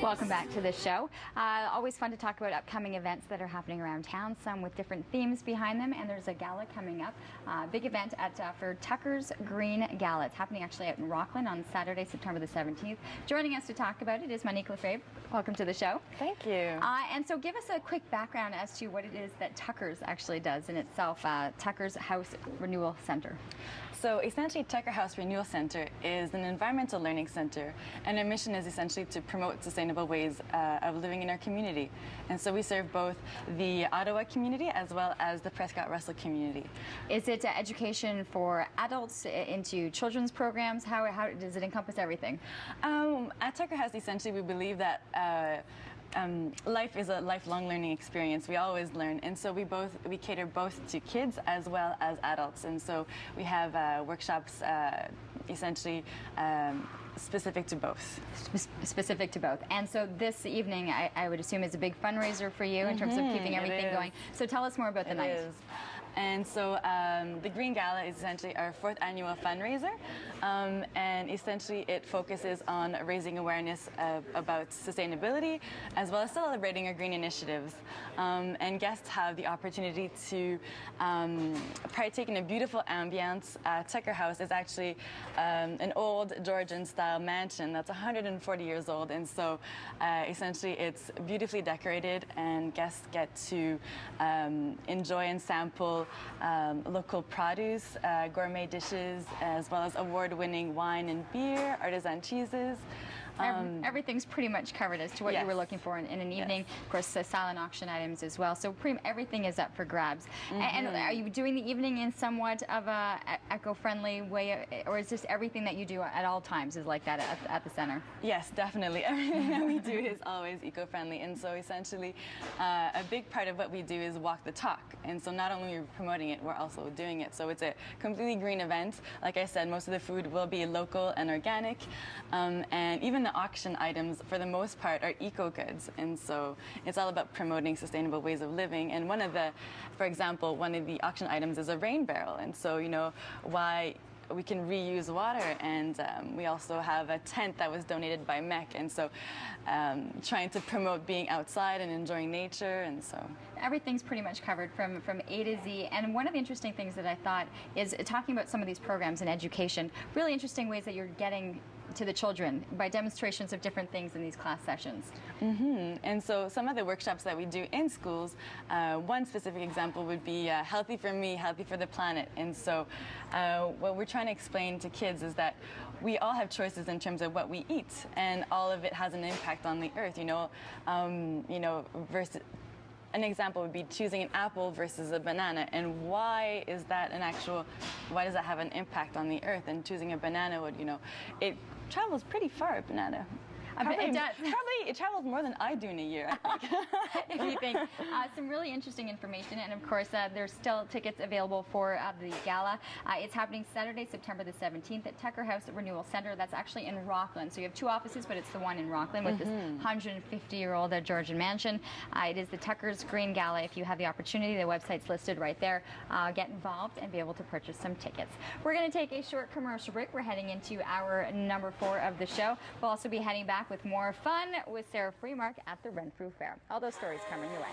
Welcome back to the show. Always fun to talk about upcoming events that are happening around town, some with different themes behind them, and there's a gala coming up, big event for Tucker's Green Gala. It's happening actually out in Rockland on Saturday, September the 17th. Joining us to talk about it is Monique Lefebvre. Welcome to the show. Thank you. And so give us a quick background as to what it is that Tucker's actually does in itself, Tucker's House Renewal Center. So essentially, Tucker House Renewal Center is an environmental learning center, and our mission is essentially to promote sustainable ways of living in our community. And so we serve both the Ottawa community as well as the Prescott-Russell community. Is it education for adults into children's programs? How does it encompass everything? At Tucker House, essentially, we believe that life is a lifelong learning experience. We always learn, and so we cater both to kids as well as adults. And so we have workshops essentially specific to both. Specific to both. And so this evening, I would assume, is a big fundraiser for you in terms of keeping everything going. So tell us more about the night. It is. And so the Green Gala is essentially our 4th annual fundraiser, and essentially it focuses on raising awareness about sustainability as well as celebrating our green initiatives. And guests have the opportunity to partake in a beautiful ambience. Tucker House is actually an old Georgian-style mansion that's 140 years old, and so essentially it's beautifully decorated, and guests get to enjoy and sample local produce, gourmet dishes, as well as award-winning wine and beer, artisan cheeses. Everything's pretty much covered as to what you were looking for in an evening. Yes. Of course, silent auction items as well. So everything is up for grabs. And are you doing the evening in somewhat of a eco-friendly way, or is just everything that you do at all times is like that at the center? Yes, definitely. Everything that we do is always eco-friendly. And so essentially, a big part of what we do is walk the talk. And so not only are we promoting it, we're also doing it. So it's a completely green event. Like I said, most of the food will be local and organic. And even the auction items, for the most part, are eco goods, and so it's all about promoting sustainable ways of living. And for example, one of the auction items is a rain barrel, and so why we can reuse water, and we also have a tent that was donated by MEC, and so trying to promote being outside and enjoying nature, and so everything's pretty much covered from A to Z. And one of the interesting things that I thought is talking about some of these programs in education, really interesting ways that you're getting to the children by demonstrations of different things in these class sessions. And so some of the workshops that we do in schools, one specific example would be healthy for me, healthy for the planet. And so what we're trying to explain to kids is that we all have choices in terms of what we eat, and all of it has an impact on the earth, versus an example would be choosing an apple versus a banana, and why does that have an impact on the earth? And choosing a banana would, it travels pretty far, a banana. It does. Probably it travels more than I do in a year, I think. If you think. Some really interesting information, and of course there's still tickets available for the gala. It's happening Saturday, September the 17th at Tucker House Renewal Center. That's actually in Rockland. So you have 2 offices, but it's the one in Rockland with this 150-year-old Georgian mansion. It is the Tucker's Green Gala. If you have the opportunity, the website's listed right there. Get involved and be able to purchase some tickets. We're going to take a short commercial break. We're heading into our number 4 of the show. We'll also be heading back with more fun with Sarah Freemark at the Renfrew Fair. All those stories coming your way.